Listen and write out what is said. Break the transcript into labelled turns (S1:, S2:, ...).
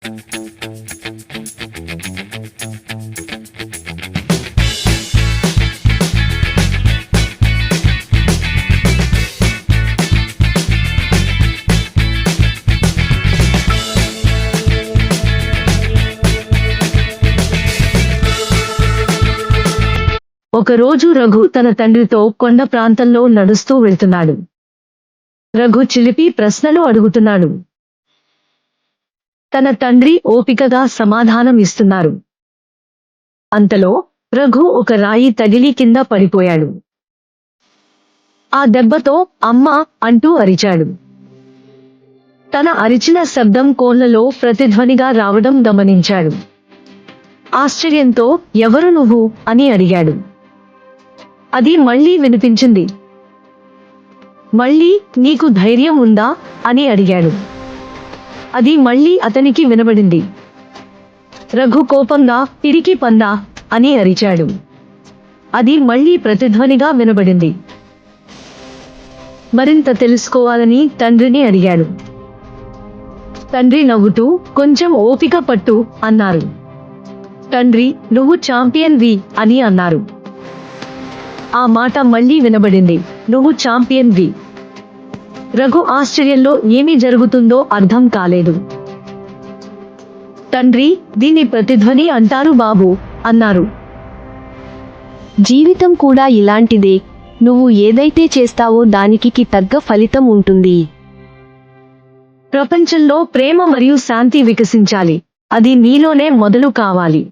S1: ఒకరోజు రఘు తన తండ్రితో కొండ ప్రాంతంలో నడుస్తూ వెళ్తున్నాడు. రఘు చిలిపి ప్రశ్నలు అడుగుతున్నాడు. తన తండ్రి ఓపికగా సమాధానం ఇస్తున్నారు. అంతలో రఘు ఒక రాయి తగిలి కింద పడిపోయాడు. ఆ దెబ్బతో అమ్మా అంటూ అరిచాడు. తన అరిచిన శబ్దం కోళ్లలో ప్రతిధ్వనిగా రావడం గమనించాడు. ఆశ్చర్యంతో ఎవరు నువ్వు అని అడిగాడు. అది మళ్లీ వినిపించింది. మళ్లీ నీకు ధైర్యం ఉందా అని అడిగాడు. అది మళ్లీ అతనికి వినబడింది. రఘు కోపంగా పిరికి పందా అని అరిచాడు. అది మళ్లీ ప్రతిధ్వనిగా వినబడింది. మరింత తెలుసుకోవాలని తండ్రిని అడిగాడు. తండ్రి నవ్వుతూ కొంచెం ఓపిక పట్టు అన్నారు. తండ్రి నువ్వు ఛాంపియన్ వి అని అన్నారు. ఆ మాట మళ్లీ వినబడింది. నువ్వు ఛాంపియన్ వి. రఘు ఆశ్చర్యంలో ఏమి జరుగుతుందో అర్థం కాలేదు. తండ్రి దీని ప్రతిధ్వని అంటారు బాబు అన్నారు.
S2: జీవితం కూడా ఇలాంటిదే. నువ్వు ఏదైతే చేస్తావో దానికి తగ్గ ఫలితం ఉంటుంది.
S1: ప్రపంచంలో ప్రేమ మరియు శాంతి వికసించాలి. అది నీలోనే మొదలు కావాలి.